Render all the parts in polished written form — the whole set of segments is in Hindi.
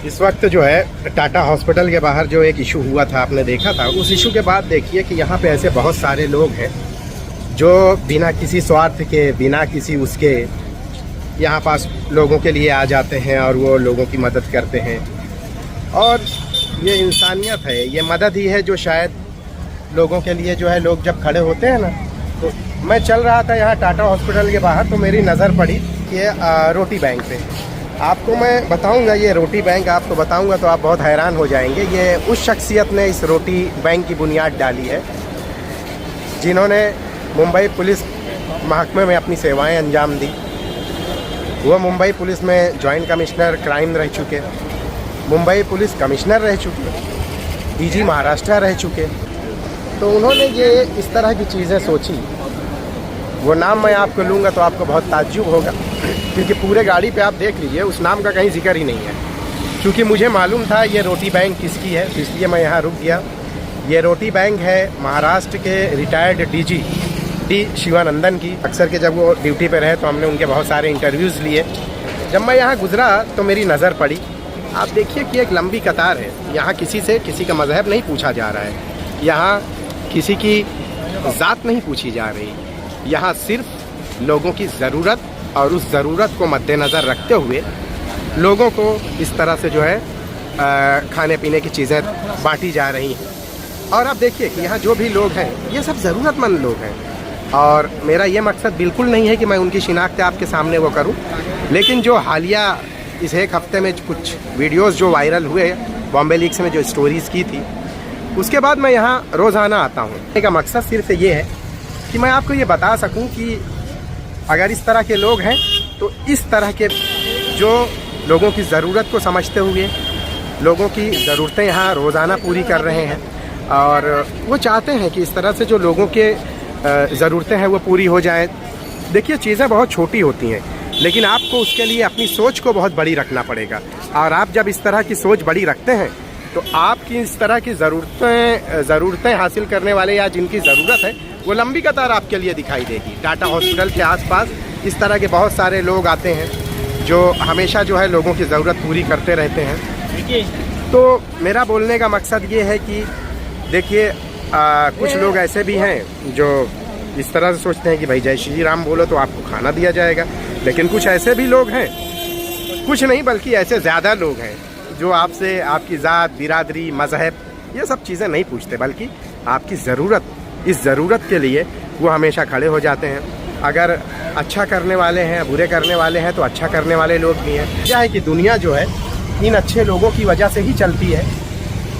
इस वक्त जो है टाटा हॉस्पिटल के बाहर जो एक इशू हुआ था, आपने देखा था। उस इशू के बाद देखिए कि यहाँ पे ऐसे बहुत सारे लोग हैं जो बिना किसी स्वार्थ के, बिना किसी उसके यहाँ पास लोगों के लिए आ जाते हैं और वो लोगों की मदद करते हैं। और ये इंसानियत है, ये मदद ही है जो शायद लोगों के लिए जो है, लोग जब खड़े होते हैं ना। तो मैं चल रहा था यहाँ टाटा हॉस्पिटल के बाहर, तो मेरी नज़र पड़ी कि रोटी बैंक पे। आपको मैं बताऊंगा ये रोटी बैंक, आपको बताऊंगा तो आप बहुत हैरान हो जाएंगे। ये उस शख्सियत ने इस रोटी बैंक की बुनियाद डाली है जिन्होंने मुंबई पुलिस महकमे में अपनी सेवाएं अंजाम दी। वो मुंबई पुलिस में जॉइंट कमिश्नर क्राइम रह चुके, मुंबई पुलिस कमिश्नर रह चुके, डीजी महाराष्ट्र रह चुके। तो उन्होंने ये इस तरह की चीज़ें सोची। वो नाम मैं आपको लूँगा तो आपको बहुत ताज्जुब होगा, क्योंकि पूरे गाड़ी पे आप देख लीजिए उस नाम का कहीं जिक्र ही नहीं है। क्योंकि मुझे मालूम था ये रोटी बैंक किसकी है, तो इसलिए मैं यहाँ रुक गया। ये रोटी बैंक है महाराष्ट्र के रिटायर्ड डीजी डी शिवानंदन की। अक्सर के जब वो ड्यूटी पे रहे तो हमने उनके बहुत सारे इंटरव्यूज़ लिए। जब मैं यहाँ गुजरा तो मेरी नज़र पड़ी, आप देखिए कि एक लंबी कतार है। यहाँ किसी से किसी का मज़हब नहीं पूछा जा रहा है, यहाँ किसी की ज़ात नहीं पूछी जा रही। यहाँ सिर्फ लोगों की ज़रूरत और उस ज़रूरत को मद्देनज़र रखते हुए लोगों को इस तरह से जो है खाने पीने की चीज़ें बांटी जा रही हैं। और आप देखिए कि यहाँ जो भी लोग हैं ये सब ज़रूरतमंद लोग हैं। और मेरा ये मकसद बिल्कुल नहीं है कि मैं उनकी शिनाख्त आपके सामने वो करूँ, लेकिन जो हालिया इस एक हफ्ते में कुछ वीडियोस जो वायरल हुए, बॉम्बे लीक्स में जो स्टोरीज़ की थी, उसके बाद मैं यहाँ रोज़ाना आता हूँ। मेरा मकसद सिर्फ ये है कि मैं आपको ये बता सकूं कि अगर इस तरह के लोग हैं तो इस तरह के जो लोगों की ज़रूरत को समझते हुए लोगों की ज़रूरतें यहाँ रोज़ाना पूरी कर रहे हैं, और वो चाहते हैं कि इस तरह से जो लोगों के ज़रूरतें हैं वो पूरी हो जाएं। देखिए चीज़ें बहुत छोटी होती हैं, लेकिन आपको उसके लिए अपनी सोच को बहुत बड़ी रखना पड़ेगा। और आप जब इस तरह की सोच बड़ी रखते हैं तो आपकी इस तरह की ज़रूरतें हासिल करने वाले या जिनकी ज़रूरत है वो लंबी कतार आपके लिए दिखाई देगी। टाटा हॉस्पिटल के आसपास इस तरह के बहुत सारे लोग आते हैं जो हमेशा जो है लोगों की ज़रूरत पूरी करते रहते हैं। तो मेरा बोलने का मकसद ये है कि देखिए कुछ लोग ऐसे भी हैं जो इस तरह से सोचते हैं कि भाई जय श्री राम बोलो तो आपको खाना दिया जाएगा, लेकिन कुछ ऐसे भी लोग हैं, कुछ नहीं बल्कि ऐसे ज़्यादा लोग हैं जो आपसे आपकी ज़ात, बिरादरी, मज़हब ये सब चीज़ें नहीं पूछते, बल्कि आपकी ज़रूरत, इस ज़रूरत के लिए वो हमेशा खड़े हो जाते हैं। अगर अच्छा करने वाले हैं, बुरे करने वाले हैं, तो अच्छा करने वाले लोग भी हैं। क्या है कि दुनिया जो है इन अच्छे लोगों की वजह से ही चलती है,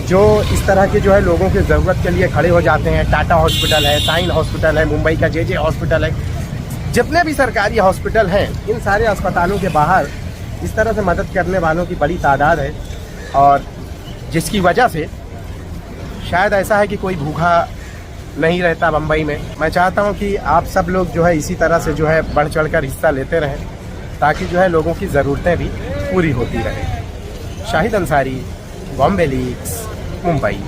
जो इस तरह के जो है लोगों की ज़रूरत के लिए खड़े हो जाते हैं। टाटा हॉस्पिटल है, साइन हॉस्पिटल है, मुंबई का जे हॉस्पिटल है, जितने भी सरकारी हॉस्पिटल हैं, इन सारे अस्पतालों के बाहर इस तरह से मदद करने वालों की बड़ी तादाद है। और जिसकी वजह से शायद ऐसा है कि कोई भूखा नहीं रहता मुंबई में। मैं चाहता हूं कि आप सब लोग जो है इसी तरह से जो है बढ़ चढ़कर हिस्सा लेते रहें, ताकि जो है लोगों की ज़रूरतें भी पूरी होती रहें। शाहिद अंसारी, बॉम्बे लीक्स, मुंबई।